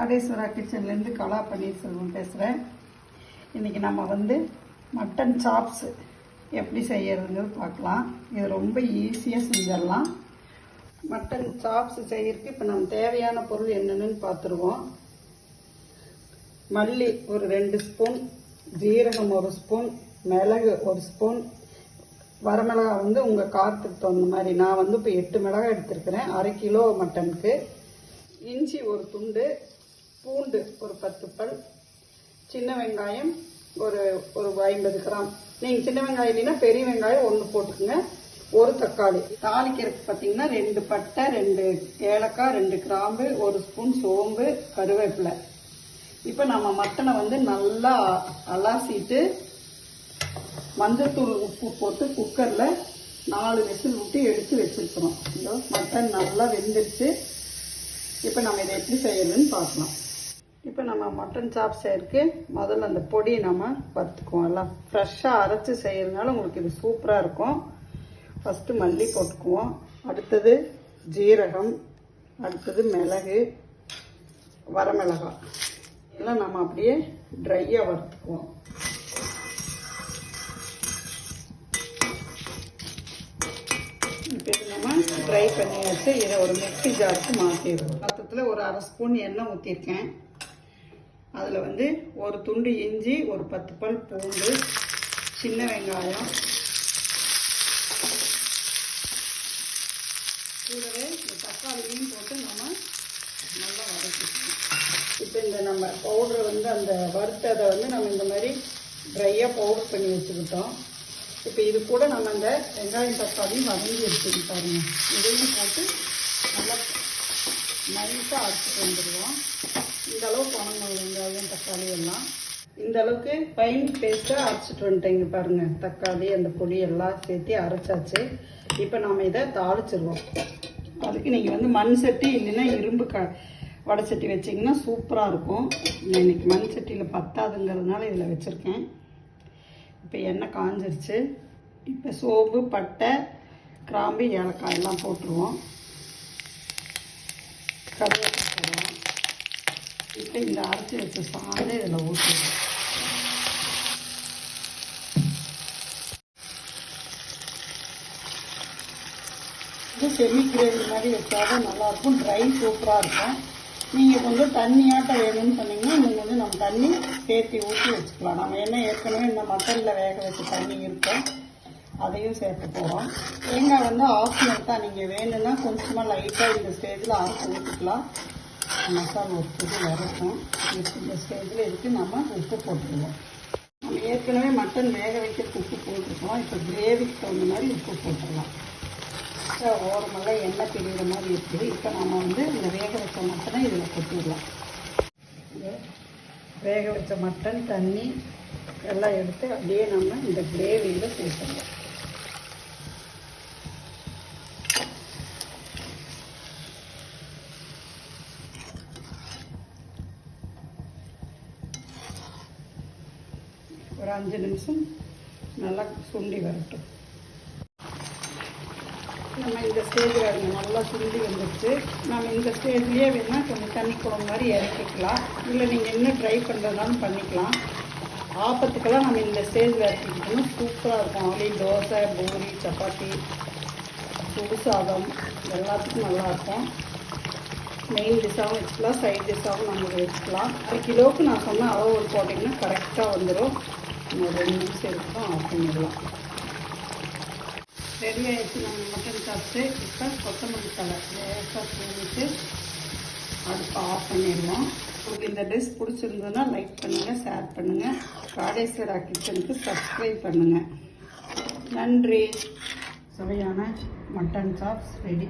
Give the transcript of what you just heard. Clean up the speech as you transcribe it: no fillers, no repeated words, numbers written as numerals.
காடேஸ்வரா கிச்சன்லேருந்து கலா பன்னீர்செல்வம் பேசுகிறேன். இன்றைக்கி நம்ம வந்து மட்டன் சாப்ஸ் எப்படி செய்யறதுங்கிறது பார்க்கலாம். இது ரொம்ப ஈஸியாக செஞ்சிடலாம். மட்டன் சாப்ஸ் செய்யறதுக்கு இப்போ நம்ம தேவையான பொருள் என்னென்னு பார்த்துருவோம். மல்லி ஒரு 2 ஸ்பூன், ஜீரகம் 1 ஸ்பூன், மிளகு 1 ஸ்பூன், வரமிளகா வந்து உங்கள் காரத்துக்கு தகுந்த மாதிரி. நான் வந்து இப்போ 8 மிளகாய் எடுத்துருக்கிறேன் 1/2 கிலோ மட்டனுக்கு. இஞ்சி ஒரு துண்டு, பூண்டு ஒரு 10 பல், சின்ன வெங்காயம் ஒரு 50 கிராம். நீங்கள் சின்ன வெங்காயம் இல்லைன்னா பெரிய வெங்காயம் 1 போட்டுக்கோங்க. ஒரு தக்காளி. தாளிக்கிறதுக்கு பார்த்தீங்கன்னா 2 பட்டை, 2 ஏலக்காய், 2 கிராம்பு, 1 ஸ்பூன் சோம்பு, கருவேப்பிலை. இப்போ நம்ம மட்டனை வந்து நல்லா அலசிட்டு மஞ்சத்தூள் உப்பு போட்டு குக்கரில் 4 விசில் விட்டு எடுத்து வச்சுருக்கிறோம். இதோ மட்டன் நல்லா வெந்துருச்சு. இப்போ நம்ம இதை எப்படி செய்யறதுன்னு பார்க்கலாம். இப்போ நம்ம மட்டன் சாப் செய்யறதுக்கு முதல்ல அந்த பொடியை நம்ம வறுத்துக்குவோம். எல்லாம் ஃப்ரெஷ்ஷாக அரைச்சி செய்யறதுனால உங்களுக்கு இது சூப்பராக இருக்கும். ஃபஸ்ட்டு மல்லி போட்டுக்குவோம், அடுத்தது ஜீரகம், அடுத்தது மிளகு, வரமிளகாய். இதெல்லாம் நம்ம அப்படியே ட்ரையாக வறுத்துக்குவோம். இப்போ நம்ம ட்ரை பண்ணி வச்சு இதை ஒரு மிக்ஸி ஜாருக்கு மாற்றிடுவோம். மொத்தத்தில் ஒரு 1/2 ஸ்பூன் எண்ணெய் ஊற்றிருக்கேன். அதில் வந்து ஒரு துண்டு இஞ்சி, ஒரு 10 பல் பூண்டு, சின்ன வெங்காயம், கூடவே இந்த தக்காளியும் போட்டு நம்ம நல்லா வதக்கிக்கணும். இப்போ இந்த நம்ம பவுடரை வந்து அந்த வறுத்ததை வந்து நம்ம இந்த மாதிரி ட்ரையாக பவுடர் பண்ணி வச்சுக்கிட்டோம். இப்போ இது கூட நம்ம இந்த வெங்காயம் தக்காளியும் வதங்கி எடுத்துக்கிட்டு பாருங்கள். இதையும் போட்டு நல்லா நைஸாக அரைச்சிட்டு வந்துடுவோம். இந்த அளவுக்கு வணங்கணும் வெங்காயம் தக்காளி எல்லாம். இந்த அளவுக்கு ஃபைன் பேஸ்ட்டாக அரைச்சிட்டு வந்துட்டேங்க பாருங்கள். தக்காளி அந்த பொடி எல்லாம் சேர்த்து அரைச்சாச்சு. இப்போ நாம் இதை தாளிச்சிடுவோம். அதுக்கு நீங்கள் வந்து மண் சட்டி இல்லைன்னா இரும்பு வடை வச்சிங்கன்னா சூப்பராக இருக்கும். இன்னைக்கு மண் சட்டியில் பத்தாதுங்கிறதுனால இதில் வச்சுருக்கேன். இப்போ எண்ணெய் காஞ்சிருச்சு. இப்போ சோம்பு, பட்டை, கிராம்பு, ஏலக்காய் எல்லாம் போட்டுருவோம். கருவேப்பிலை போடுவோம். இப்போ இந்த அரைச்சி வச்ச சாதம் இதில் ஊற்றுவோம். இது செமி கிரேவி மாதிரி வச்சாதான் நல்லாயிருக்கும். ட்ரை சூப்பராக இருக்கும். நீங்கள் கொஞ்சம் தண்ணியாட்ட வேணும்னு சொன்னீங்கன்னா நீங்கள் வந்து நம்ம தண்ணி சேர்த்து ஊற்றி வச்சுக்கலாம். நம்ம என்ன ஏற்கனவே இந்த மட்டனில் வேக வச்ச தண்ணி இருக்கும், அதையும் சேர்த்து போகிறோம். தேங்காய் வந்து ஆப்ஷனல் தான். நீங்கள் வேணும்னா கொஞ்சமாக லைட்டாக இந்த ஸ்டேஜில் அரைச்சி ஊற்றிக்கலாம். மசாலா ஒரு புது வரைக்கும் இந்த ஸ்டேஜில் இதுக்கு நம்ம உப்பு போட்டுருவோம். நம்ம ஏற்கனவே மட்டன் வேக வைக்கிறதுக்கு உப்பு போட்டுருக்கோம். இப்போ கிரேவிக்கு தகுந்த மாதிரி உப்பு போட்டுடலாம். ஓரமெல்லாம் எண்ணெய் பிரிகிற மாதிரி இருக்குது. இப்போ நம்ம வந்து இந்த வேக வச்ச மட்டனை இதில் கொட்டிடலாம். வேக வச்ச மட்டன் தண்ணி எல்லாம் எடுத்து அப்படியே நம்ம இந்த கிரேவியில் சேர்த்துடலாம். ஒரு 5 நிமிஷம் நல்லா சுண்டி வரட்டும். நம்ம இந்த ஸ்டேஜில் நல்லா சுண்டி வந்துடுச்சு. நம்ம இந்த ஸ்டேஜ்லேயே வேணால் கொஞ்சம் தண்ணி குழம்பு மாதிரி இறக்கிக்கலாம். இல்லை நீங்கள் இன்னும் ட்ரை பண்ணுறதுனாலும் பண்ணிக்கலாம். ஆப்பத்துக்கெல்லாம் நம்ம இந்த ஸ்டேஜில் இறக்கிக்கிட்டோம்னா சூப்பராக இருக்கும். ஆலில் தோசை, பூரி, சப்பாத்தி, சுடு சாதம் எல்லாத்துக்கும் நல்லாயிருக்கும். மெயின் டிஷ்ஷாகவும் வச்சுக்கலாம், சைட் டிஷ்ஷாகவும் நம்ம வச்சுக்கலாம். 1/2 கிலோவுக்கு நான் சொன்ன அளவு போட்டிங்கன்னா கரெக்டாக வந்துடும். நம்ம 2 நிமிஷம் இருக்கும், ஆஃப் பண்ணிடலாம். ரெடி ஆகிடுச்சு நம்ம மட்டன் சாப்பிட்டு. இப்போ கொத்தமல்லி தழை லேசாக தூவிட்டு அடுப்பை ஆஃப் பண்ணிடுவோம். உங்களுக்கு இந்த டிஷ் பிடிச்சிருந்ததுன்னா லைக் பண்ணுங்கள், ஷேர் பண்ணுங்கள். காடேஸ்வரா கிச்சனுக்கு சப்ஸ்கிரைப் பண்ணுங்கள். நன்றி. சுவையான மட்டன் சாப்ஸ் ரெடி.